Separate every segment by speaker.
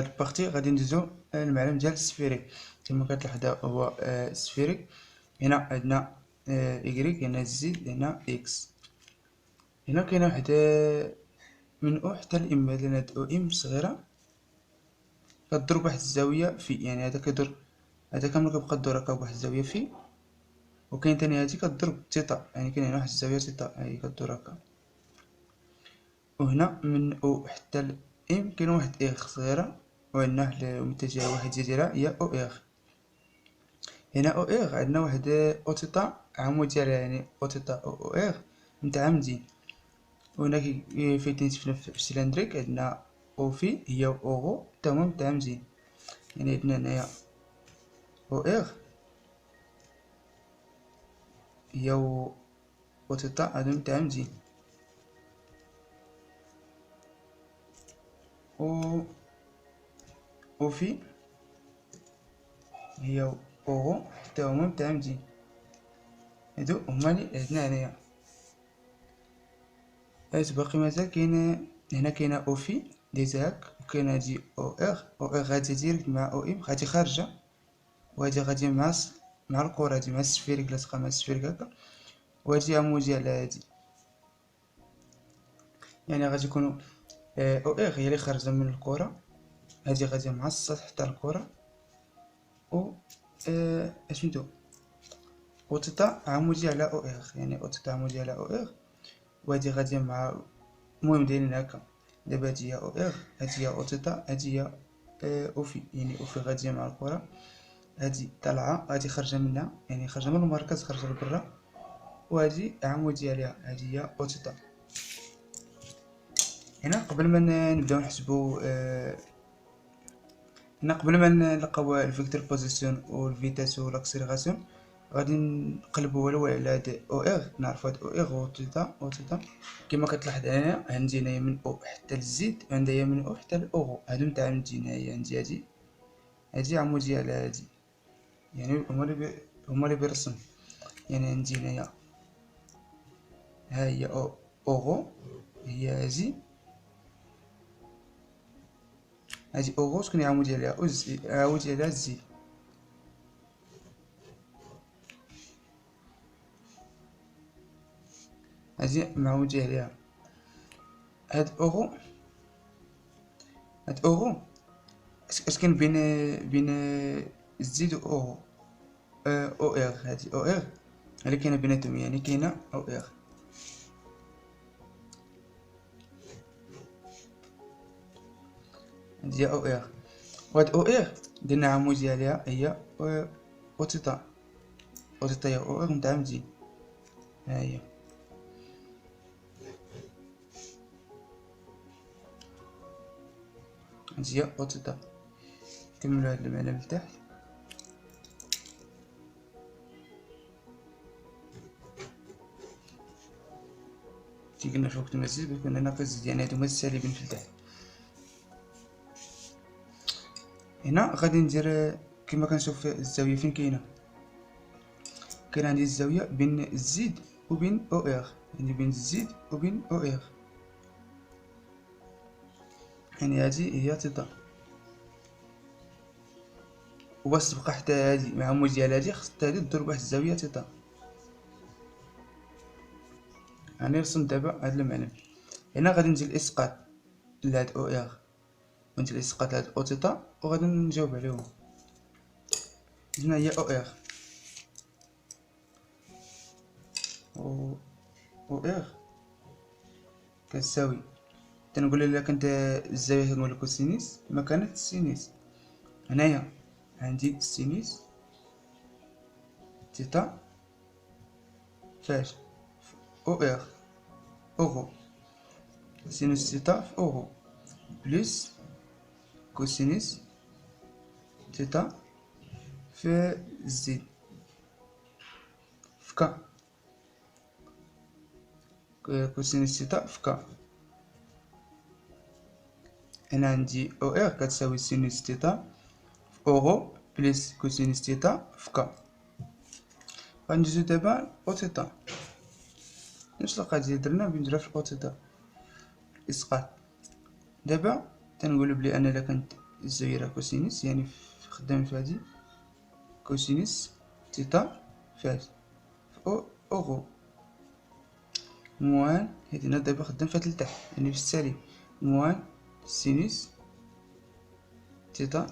Speaker 1: هاد البارتي غادي ندوزو المعلم ديال السفيريك. كما كتلاحظ هو السفيريك. هنا عندنا إيكغيك، هنا زد، هنا إكس. هنا كاينه واحد من أو حتى لإم. مثلا هاد أو إم صغيرة كتضرب واحد الزاوية في، يعني هذا كيدور، هذا كامل كيبقى الدور هكا بواحد الزاوية في. وكاين تاني هادي كتضرب تيتا، يعني كاين هنا واحد الزاوية تيتا هي كدور هكا. وهنا من أو حتى لإم كاين واحد إغ صغيرة، وعندنا واحد المتجهة وحيدة ديالها هي أو إغ. هنا أو إغ عندنا واحد أو تيتا عمود ديالها، يعني أو تيتا أو إغ متعامدين. وهنا فايتين في السلندريك عندنا أو في هي أوغو تا هما متعامدين، يعني عندنا هنايا أو إغ هي أو تيتا هادو متعامدين. أو في هي أوغو حتى هما متعامدين، هادو هما لي عندنا هنايا. باقي مازال كاين هنا كاينه أو في ديزا هاك، وكاين هادي أو إغ. أو إغ غادي ديريكت مع أو إم، غادي خارجة، وهادي غادي مع الكرة هادي، مع السفيريك لاصقة مع السفيريك هكا. وهادي عمود ديالها هادي، يعني غادي يكونو أو إغ هي لي خارجة من الكرة، هادي غادي مع السطح تاع الكرة. و اسميتو أو تيتا عمودي على أو إغ، يعني أو تيتا عمودي على أو إغ. وهادي غادي مع، المهم دايرين هكا. دابا هادي هي أو إغ، هادي هي أو تيتا، هادي هي أو في، يعني أو في غادية مع الكرة، هادي طالعة هادي خارجة منها، يعني خارجة من المركز خارجة لبرا. وهادي عمود ديالها هادي هي أو تيتا. هنا قبل ما نبداو نحسبو هنا قبل ما نلقاو الفيكتور بوزيسيون والفيتاس والاكسيليراسيون، غادي نقلبو الاول على هاد او اغ. نعرفو هاد او اغ و تيتا او تيتا. كما كتلاحظ هنايا عندي هنايا من او حتى لزد، وعندي من او حتى لاوغو، هادو متعامدين. هنايا عندي هادي عمود ديالها هادي، يعني هما اللي بيرسم. يعني عندي هنايا ها هي اوغو، هي هادي اوغو. شكون عمود ديالها؟ عمود ديالها زد. هادي معمود ديالها هاد اوغو. هاد اوغو اش كاين بين زد و اوغو؟ او اغ. هادي او اغ اللي كاينه بيناتهم، يعني كاينه او اغ. هادي او اغ. وهاد او اغ درنا عمود ديالها هي او تيتا. او تيتا هي او اغ متعامدين. ها هي هادي هي او تيتا. نكملو هاد المعلم لتحت. كي قلنا في وقت المزيد بيكون ناقص، يعني هادو هما السالبين في التحت. هنا غادي ندير كما كنشوف الزاويه فين كاينه. كاين عندي الزاويه بين زد وبين او اغ، يعني بين زد وبين او اغ، يعني هادي هي تيتا. وباش تبقى حتى هادي مع عمود ديال هادي، خص حتى هادي تضرب واحد الزاويه تيتا. يعني نرسم دابا هاد المعلم. هنا غادي ندير الاسقاط لهاد او اغ، وندير الاسقاط لهاد او تيتا، وغادي نجاوب عليهم. هنا هي او اغ، او اغ كتساوي، تنقول الا كانت الزاويه كنقول كوسينيس، ما كانت السينيس. هنايا عندي السينيس تيتا فاش او اغ اوغو، سينوس تيتا في اوغو، بلس كوسينوس تيتا في زد في كا. كوسينوس تيتا في كا. هنا عندي او ار كتساوي سينوس تيتا في اوغو بلس كوسينوس تيتا في كا. غندوزو دابا او تيتا، نفس القضية درنا بنديرها في او تيتا اسقاط. دابا تنقولو بلي انا الا كانت الزاوية راه كوسينوس، يعني خدامين في هادي كوسينوس تيتا في أوغو موان هادي. أنا دابا خدام فيها لتحت يعني في السالب، موان سينوس تيتا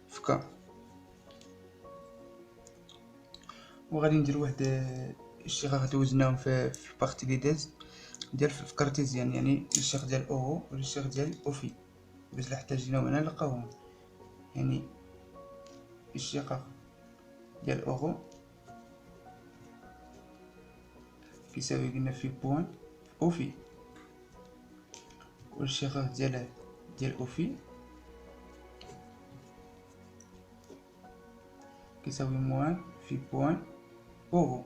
Speaker 1: في كا. وغادي ندير واحد الشيخ غادي وزناهم في البارتي لي داز ديال في كارتيزيان، يعني الشيخ ديال أوغو والشيخ ديال أوفي، باش لا حتى جينا هنا نلقاوهم. يعني الشقة ديال أوغو كيساوي قلنا في بوان أوفي، والشقة ديال أوفي كيساوي موان في بوان أوغو.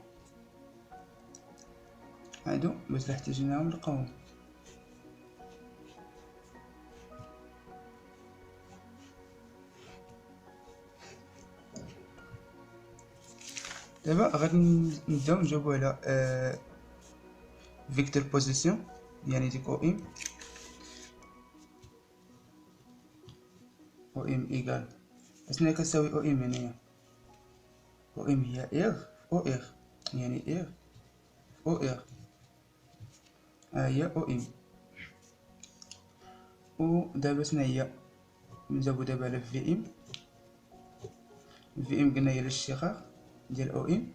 Speaker 1: هادو باش لا احتاجناهم نلقاوهم. دابا غادي نبداو نجاوبو على فيكتور بوزيسيون، يعني ديك او ام ايكال شنو كتساوي او ام هنايا. او ام هي اغ او اغ، يعني اغ او اغ، ها هي او ام. ودابا شنو هي، نجاوبو دابا على في ام. في ام قلنا هي الاشتقاق ديال او ام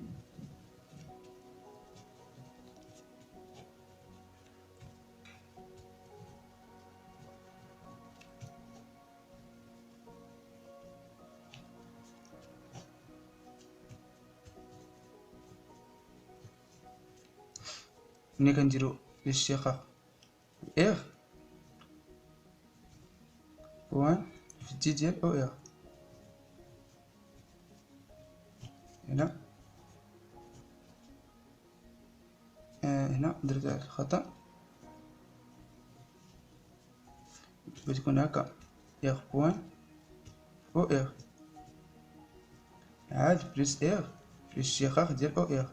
Speaker 1: ملي كنديرو الاشتقاق اغ بوان في دي ديال او اغ. هنا هنا درت واحد الخطأ باش تكون هكا اغ بوان او اغ عاد بلس اغ في الاشتقاق ديال او اغ.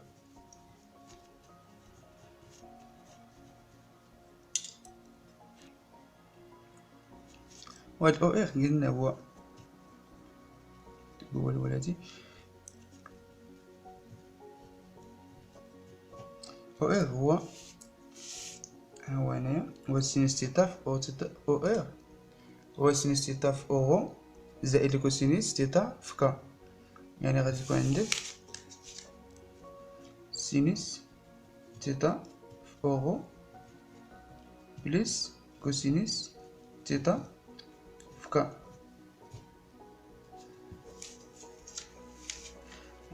Speaker 1: وهاد او اغ قلنا هو الولادي، او اغ هو هنايا هو سينوس تيتا في او تيتا او اغ، هو سينوس تيتا في اوغو زائد كوسينوس تيتا في كا. يعني غادي تكون عندك سينوس تيتا في اوغو بلس كوسينوس تيتا في كا.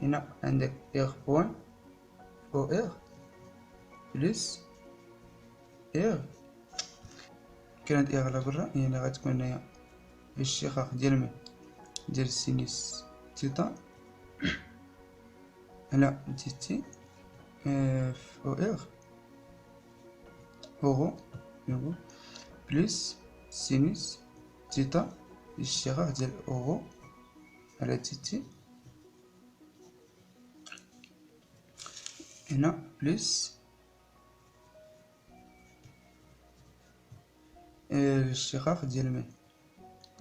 Speaker 1: هنا عندك اغ بوان او اغ بلس اغ، كانت اغ على برا، يعني غتكون هنايا الاشتقاق ديال سينوس تيتا على دي تي في او اغ اوغو يوغو بلس سينوس تيتا الاشتقاق ديال اوغو على دي تي هنا بلس الاشتقاق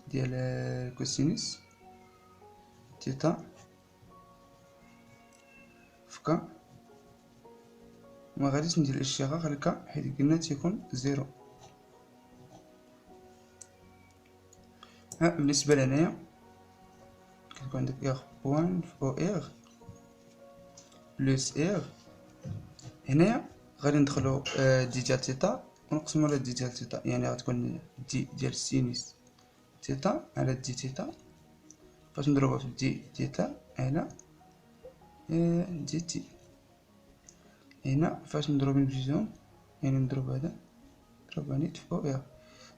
Speaker 1: ديال كوسينوس تيتا في كا. ما غاديش ندير الاشتقاق لكا حيت قلنا تيكون زيرو. ها بالنسبه لهنايا كتكون عندك اغ بوان في او اغ بلس اغ. هنايا غادي ندخلو دي ديال تيتا ونقسمو على دي ديال تيتا، يعني غتكون دي ديال سينوس تيتا على دي تيتا فاش نضربها في دي تيتا على دي تي. هنا فاش نضرب بجوجهم، يعني نضرب هذا نضرب نيت في او اغ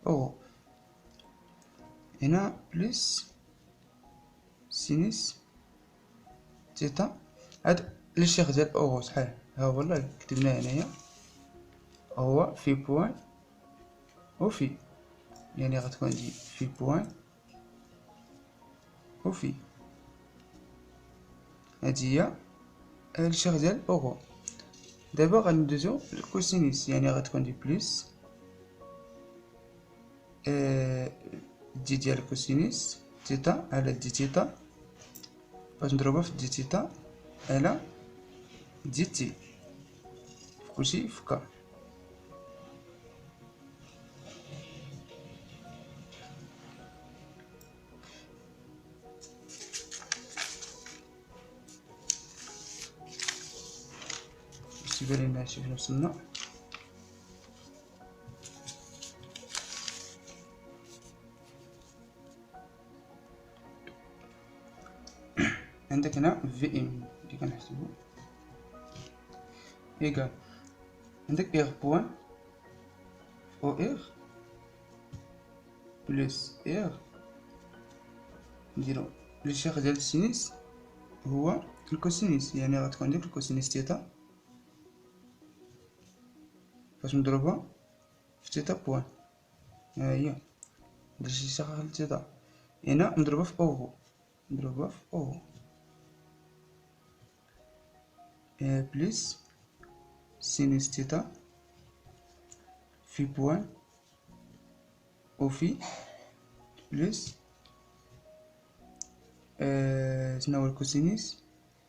Speaker 1: اوغو. هنا بلس سينوس تيتا، هاد الشيخ ديال اوغو صحيح ها هو والله كتبناه هنايا، هو في بوان وفي، يعني غتكون دي في بوان وفي. هادي هي الشيخ ديال اوغو. دابا غندوزو للكوسينوس، يعني غتكون دي بلس دي ديال كوسينيس تيتا على دي تيتا، باش نضربها في دي تيتا على دي تي، كلشي في كا. باش تبان لينا هادشي فين وصلنا. عندك هنا في ام اللي كنحسبو ايكال، عندك اغ بوان او اغ بلس اغ، نديرو لي شيخ ديال السينيس هو الكوسينيس، يعني غتكون ديك الكوسينيس تيتا باش نضربها في تيتا بوان، ها هي درت شي شيخ لتيتا، هنا نضربها في اوغو، نضربها في اوغو بلس سينيس تيتا في بوان او في بلس شنو هو الكوسينيس،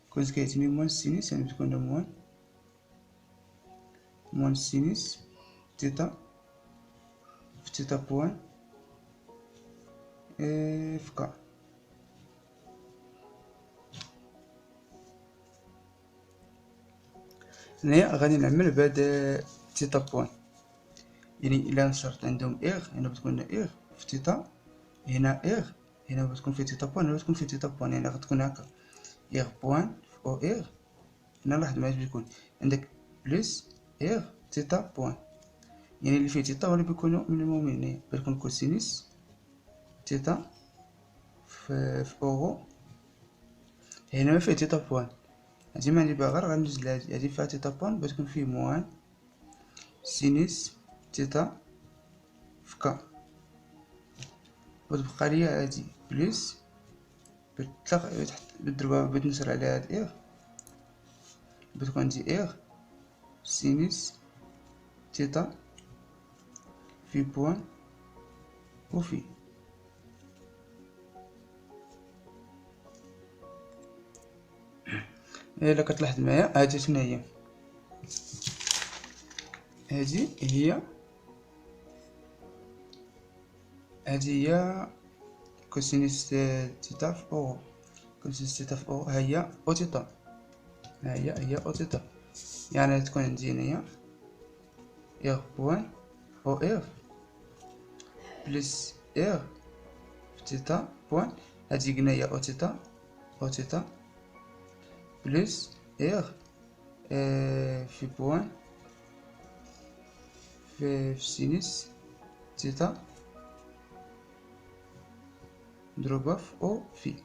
Speaker 1: كونت كيعطيني موان السينيس، يعني تكون موان السينيس تيتا في تيتا بوان في كا. هنايا غادي نعمل بهاد تيتا بوان، يعني الا نشرط عندهم اغ هنا بتكون اغ في تيتا، هنا اغ هنا بتكون في تيتا بوان، هنا بتكون في تيتا بوان، يعني غتكون هكا اغ بوان في او اغ. هنا لاحظ معايا بيكون عندك بلس اغ تيتا بوان، يعني اللي فيه تيتا هو اللي بيكونوا مينيموم، هنا بتكون كوسينيس تيتا في اوغو، هنا ما فيه تيتا بوان، هادي ما عندي باغا غندوز لهادي، هادي فيها تيتا بوان بتكون فيه موان سينيس تيتا في كا، وتبقى ليا هادي بلس بتضربها بتنشر على هاد اغ، بتكون عندي اغ سينيس تيتا في بوان وفي. الا كتلاحظ معايا هادي شنو هي، هادي هي كوسينيس تيتا في او، كوسينيس تيتا في او ها هي او تيتا، ها هي او تيتا، يعني تكون عندي هنايا اغ بوان او اغ بلس اغ في تيتا بوان، هادي قلنا هي او تيتا، او تيتا بلس اغ في بوان في سينيس تيتا مضروبة في او في.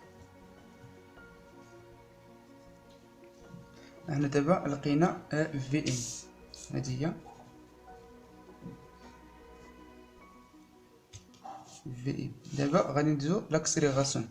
Speaker 1: احنا دابا لقينا في ام، هادي هي في ام. دابا غادي ندوزو لاكسيليغاسيون،